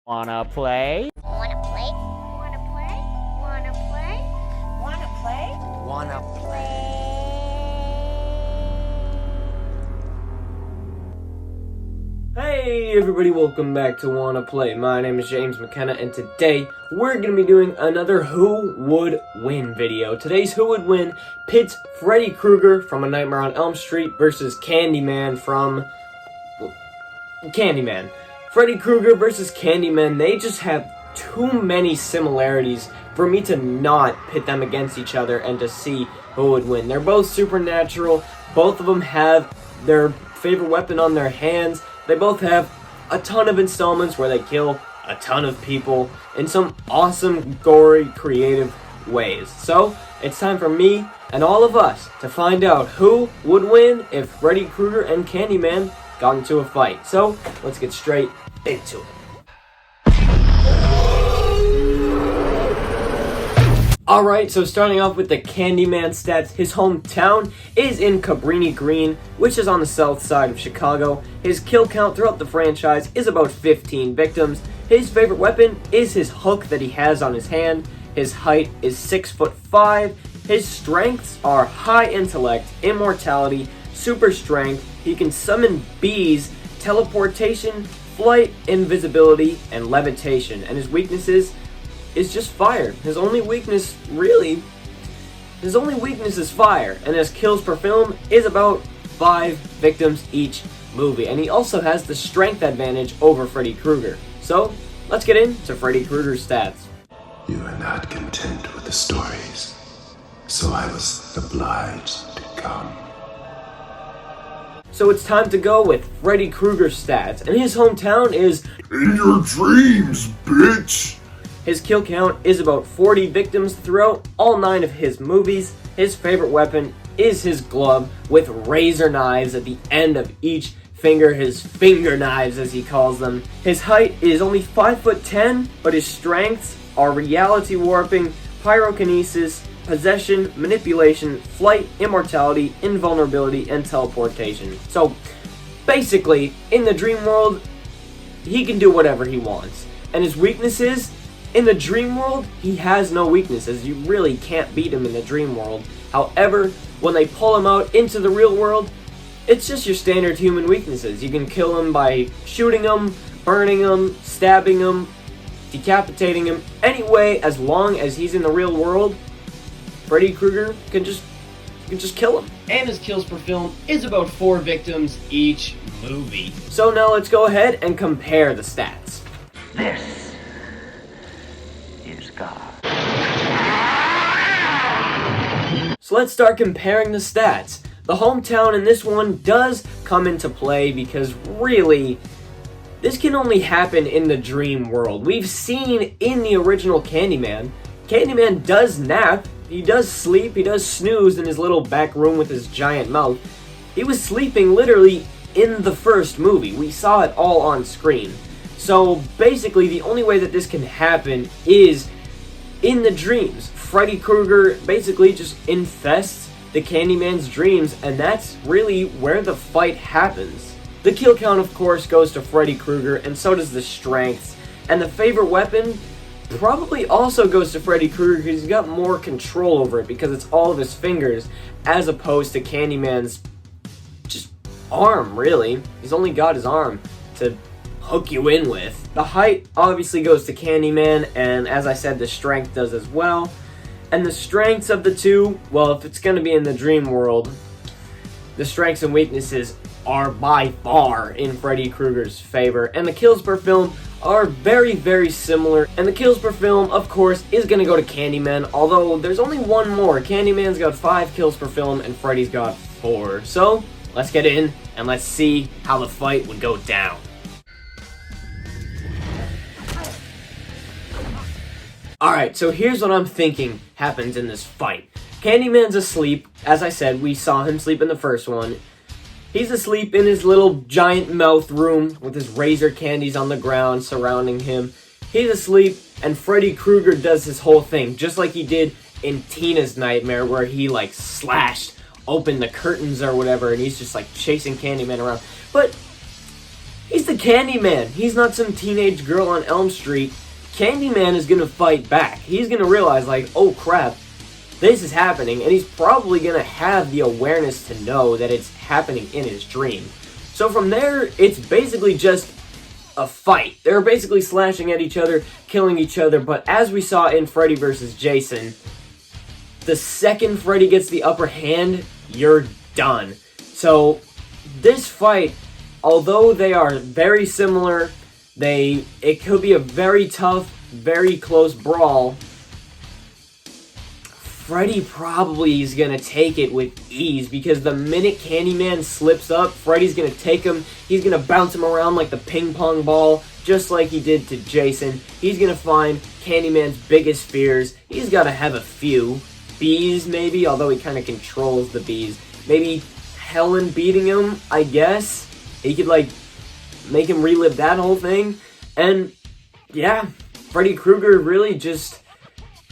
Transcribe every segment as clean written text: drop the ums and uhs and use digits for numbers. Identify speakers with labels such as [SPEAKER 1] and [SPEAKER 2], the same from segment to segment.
[SPEAKER 1] Wanna play?
[SPEAKER 2] Wanna play? Wanna play? Wanna play? Wanna play?
[SPEAKER 1] Wanna play?
[SPEAKER 3] Hey everybody, welcome back to Wanna Play. My name is James McKenna, and today we're going to be doing another Who Would Win video. Today's Who Would Win pits Freddy Krueger from A Nightmare on Elm Street versus Candyman from... Candyman. Freddy Krueger versus Candyman, they just have too many similarities for me to not pit them against each other and to see who would win. They're both supernatural, both of them have their favorite weapon on their hands, they both have a ton of installments where they kill a ton of people in some awesome, gory, creative ways. So, it's time for me and all of us to find out who would win if Freddy Krueger and Candyman got into a fight. So, let's get straight into it. Alright, so starting off with the Candyman stats, his hometown is in Cabrini Green, which is on the south side of Chicago. His kill count throughout the franchise is about 15 victims. His favorite weapon is his hook that he has on his hand. His height is 6'5". His strengths are high intellect, immortality, super strength. He can summon bees, teleportation, flight, invisibility, and levitation. And his weaknesses is just fire. His only weakness is fire, and his kills per film is about 5 victims each movie. And he also has the strength advantage over Freddy Krueger. So, let's get into Freddy Krueger's stats.
[SPEAKER 4] You are not content with the stories, so I was obliged to come.
[SPEAKER 3] So it's time to go with Freddy Krueger's stats, and his hometown is
[SPEAKER 4] In your dreams, bitch!
[SPEAKER 3] His kill count is about 40 victims throughout all 9 of his movies. His favorite weapon is his glove with razor knives at the end of each finger, his finger knives as he calls them. His height is only 5'10", but his strengths are reality warping, pyrokinesis, possession, manipulation, flight, immortality, invulnerability, and teleportation. So basically, in the dream world, he can do whatever he wants. And his weaknesses, in the dream world, he has no weaknesses. You really can't beat him in the dream world. However, when they pull him out into the real world, it's just your standard human weaknesses. You can kill him by shooting him, burning him, stabbing him, decapitating him. Anyway, as long as he's in the real world, Freddy Krueger can just kill him. And his kills per film is about 4 victims each movie. So now let's go ahead and compare the stats.
[SPEAKER 1] This is God.
[SPEAKER 3] So let's start comparing the stats. The hometown in this one does come into play because really, this can only happen in the dream world. We've seen in the original Candyman, Candyman does nap, he does sleep, he does snooze in his little back room with his giant mouth. He was sleeping literally in the first movie. We saw it all on screen. So basically, the only way that this can happen is in the dreams. Freddy Krueger basically just infests the Candyman's dreams, and that's really where the fight happens. The kill count, of course, goes to Freddy Krueger, and so does the strengths. And the favorite weapon probably also goes to Freddy Krueger because he's got more control over it because it's all of his fingers, as opposed to Candyman's just arm, really. He's only got his arm to hook you in with. The height obviously goes to Candyman, and as I said, the strength does as well. And the strengths of the two, well, if it's going to be in the dream world, the strengths and weaknesses are by far in Freddy Krueger's favor. And the kills per film are very, very similar. And the kills per film, of course, is going to go to Candyman, although there's only one more. Candyman's got 5 kills per film, and Freddy's got 4. So, let's get in, and let's see how the fight would go down. Alright, so here's what I'm thinking happens in this fight. Candyman's asleep. As I said, we saw him sleep in the first one. He's asleep in his little giant mouth room with his razor candies on the ground surrounding him. He's asleep, and Freddy Krueger does his whole thing, just like he did in Tina's Nightmare, where he, like, slashed open the curtains or whatever, and he's just, like, chasing Candyman around. But He's the Candyman. He's not some teenage girl on Elm Street. Candyman is gonna fight back. He's gonna realize, like, oh crap, this is happening, and he's probably gonna have the awareness to know that it's happening in his dream. So from there, it's basically just a fight. They're basically slashing at each other, killing each other, but as we saw in Freddy vs. Jason, the second Freddy gets the upper hand, you're done. So this fight, although they are very similar, it could be a very tough, very close brawl. Freddy probably is going to take it with ease, because the minute Candyman slips up, Freddy's going to take him, he's going to bounce him around like the ping pong ball, just like he did to Jason. He's going to find Candyman's biggest fears. He's got to have a few. Bees, maybe, although he kind of controls the bees. Maybe Helen beating him, I guess. He could, like, make him relive that whole thing. And, yeah, Freddy Krueger really just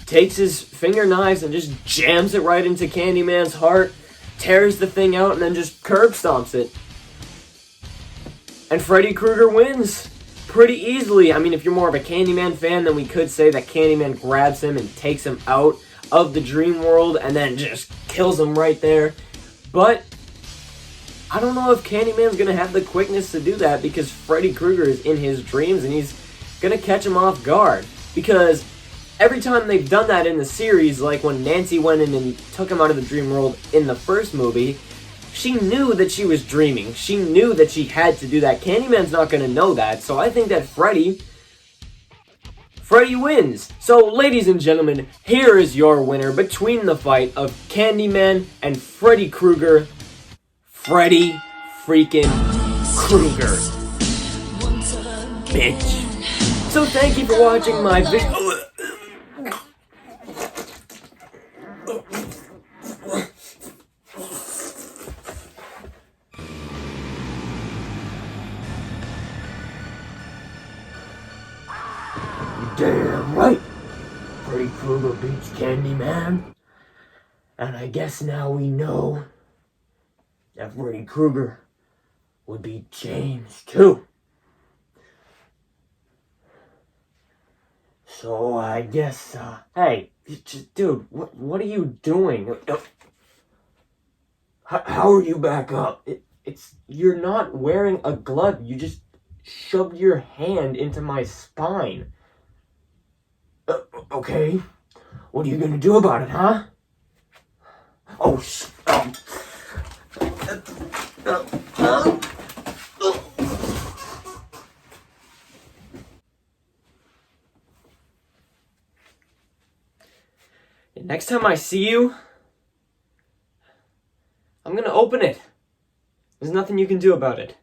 [SPEAKER 3] takes his finger knives and just jams it right into Candyman's heart, tears the thing out, and then just curb stomps it. And Freddy Krueger wins pretty easily. I mean, if you're more of a Candyman fan, then we could say that Candyman grabs him and takes him out of the dream world and then just kills him right there. But I don't know if Candyman's going to have the quickness to do that, because Freddy Krueger is in his dreams and he's going to catch him off guard. Because every time they've done that in the series, like when Nancy went in and took him out of the dream world in the first movie, she knew that she was dreaming. She knew that she had to do that. Candyman's not going to know that, so I think that Freddy wins. So, ladies and gentlemen, here is your winner between the fight of Candyman and Freddy Krueger. Freddy freaking Krueger. Bitch. So thank you for watching my video. Damn right, Freddy Krueger beats Candyman. And I guess now we know that Freddy Krueger would beat James too. So I guess, hey, dude, what are you doing? How are you back up? You're not wearing a glove. You just shoved your hand into my spine. Okay, what are you gonna do about it, huh? Oh, next time I see you, I'm gonna open it. There's nothing you can do about it.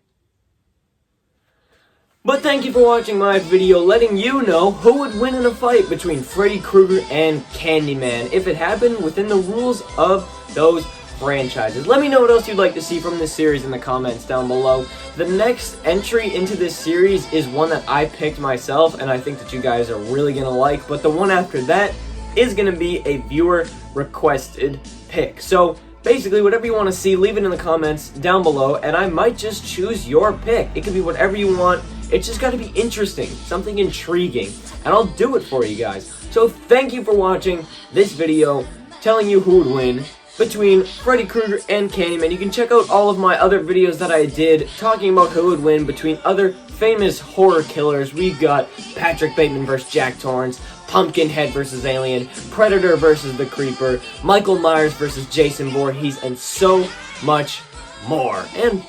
[SPEAKER 3] But thank you for watching my video, letting you know who would win in a fight between Freddy Krueger and Candyman if it happened within the rules of those franchises. Let me know what else you'd like to see from this series in the comments down below. The next entry into this series is one that I picked myself, and I think that you guys are really going to like, but the one after that is going to be a viewer requested pick. So basically, whatever you want to see, leave it in the comments down below, and I might just choose your pick. It could be whatever you want. It's just got to be interesting, something intriguing, and I'll do it for you guys. So thank you for watching this video, telling you who would win between Freddy Krueger and Candyman. You can check out all of my other videos that I did talking about who would win between other famous horror killers. We've got Patrick Bateman versus Jack Torrance, Pumpkinhead versus Alien, Predator versus the Creeper, Michael Myers versus Jason Voorhees, and so much more. And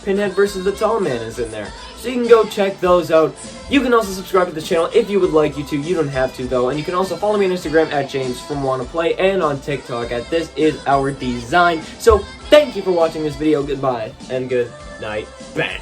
[SPEAKER 3] Pinhead versus the Tall Man is in there. So you can go check those out. You can also subscribe to the channel if you would like you to. You don't have to though. And you can also follow me on Instagram at JamesFromWannaPlay and on TikTok at This Is Our Design. So thank you for watching this video. Goodbye and good night. Bang.